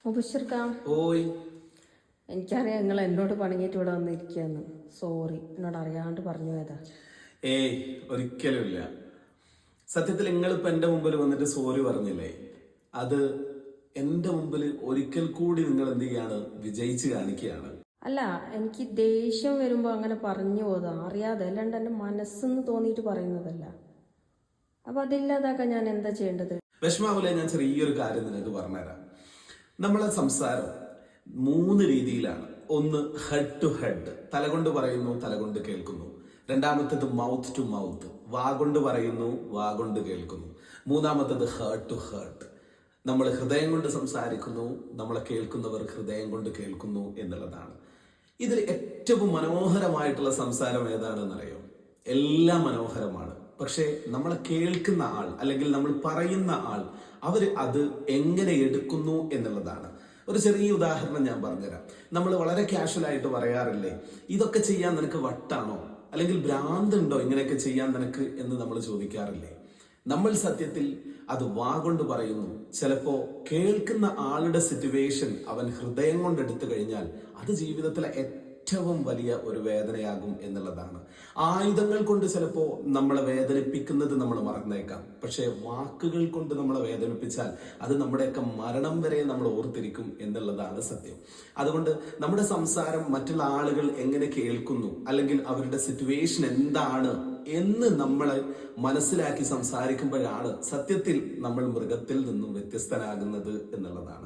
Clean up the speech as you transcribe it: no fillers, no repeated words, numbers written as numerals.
മുബഷിർക്കാം, ഓയ് എനിക്കറിയാം നിങ്ങൾ എന്നോട് പണിങ്ങിയിട്ട് ഇവിടെ വന്നിരിക്കുകയെന്ന്. സോറി, എന്നോട് അറിയാണ്ട് പറഞ്ഞു പോയതാ. ഏയ് ഒരിക്കലുമില്ല. സത്യത്തിൽ നിങ്ങളിപ്പോ എന്റെ മുമ്പിൽ വന്നിട്ട് സോറി പറഞ്ഞില്ലേ, അത് എന്റെ മുമ്പിൽ ഒരിക്കൽ കൂടി നിങ്ങൾ എന്ത് ചെയ്യാണ്, വിജയിച്ച് കാണിക്കുകയാണ്. അല്ല, എനിക്ക് ദേഷ്യം വരുമ്പോൾ അങ്ങനെ പറഞ്ഞു പോതാ, അറിയാതെ, അല്ലാണ്ട് എൻ്റെ മനസ്സെന്ന് തോന്നിയിട്ട് പറയുന്നതല്ല. അപ്പം അതില്ലാതാക്കാൻ ഞാൻ എന്താ ചെയ്യേണ്ടത്? വിഷമാവില്ല, ഞാൻ ചെറിയൊരു കാര്യം നിനക്ക് പറഞ്ഞുതരാം. നമ്മളെ സംസാരം 3 രീതിയിലാണ്. ഒന്ന് ഹെഡ് ടു ഹെഡ്, തലകൊണ്ട് പറയുന്നു തലകൊണ്ട് കേൾക്കുന്നു. രണ്ടാമത്തേത് മൗത്ത് ടു മൗത്ത്, വാ കൊണ്ട് പറയുന്നു വാ കൊണ്ട് കേൾക്കുന്നു. മൂന്നാമത്തേത് ഹേർട്ട് ടു ഹേർട്ട്, നമ്മൾ ഹൃദയം കൊണ്ട് സംസാരിക്കുന്നു, നമ്മളെ കേൾക്കുന്നവർ ഹൃദയം കൊണ്ട് കേൾക്കുന്നു എന്നുള്ളതാണ്. ഇതിൽ ഏറ്റവും മനോഹരമായിട്ടുള്ള സംസാരം ഏതാണെന്നറിയോ? എല്ലാം മനോഹരമാണ്, പക്ഷേ നമ്മളെ കേൾക്കുന്ന ആൾ അല്ലെങ്കിൽ നമ്മൾ പറയുന്ന ആൾ അവര് അത് എങ്ങനെ എടുക്കുന്നു എന്നുള്ളതാണ്. ഒരു ചെറിയ ഉദാഹരണം ഞാൻ പറഞ്ഞുതരാം. നമ്മൾ വളരെ കാഷ്വൽ ആയിട്ട് പറയാറില്ലേ, ഇതൊക്കെ ചെയ്യാൻ നിനക്ക് വട്ടാണോ അല്ലെങ്കിൽ ഭ്രാന്തുണ്ടോ ഇങ്ങനെയൊക്കെ ചെയ്യാൻ നിനക്ക് എന്ന് നമ്മൾ ചോദിക്കാറില്ലേ? നമ്മൾ സത്യത്തിൽ അത് വാ കൊണ്ട് പറയുന്നു. ചിലപ്പോ കേൾക്കുന്ന ആളുടെ സിറ്റുവേഷൻ അവൻ ഹൃദയം കൊണ്ട് എടുത്തു കഴിഞ്ഞാൽ അത് ജീവിതത്തിലെ ഏറ്റവും വലിയ ഒരു വേദനയാകും എന്നുള്ളതാണ്. ആയുധങ്ങൾ കൊണ്ട് ചിലപ്പോ നമ്മളെ വേദനിപ്പിക്കുന്നത് നമ്മൾ മറന്നേക്കാം, പക്ഷെ വാക്കുകൾ കൊണ്ട് നമ്മളെ വേദനിപ്പിച്ചാൽ അത് നമ്മുടെയൊക്കെ മരണം വരെ നമ്മൾ ഓർത്തിരിക്കും എന്നുള്ളതാണ് സത്യം. അതുകൊണ്ട് നമ്മുടെ സംസാരം മറ്റുള്ള ആളുകൾ എങ്ങനെ കേൾക്കുന്നു അല്ലെങ്കിൽ അവരുടെ സിറ്റുവേഷൻ എന്താണ് എന്ന് നമ്മളെ മനസ്സിലാക്കി സംസാരിക്കുമ്പോഴാണ് സത്യത്തിൽ നമ്മൾ മൃഗത്തിൽ നിന്നും വ്യത്യസ്തനാകുന്നത് എന്നുള്ളതാണ്.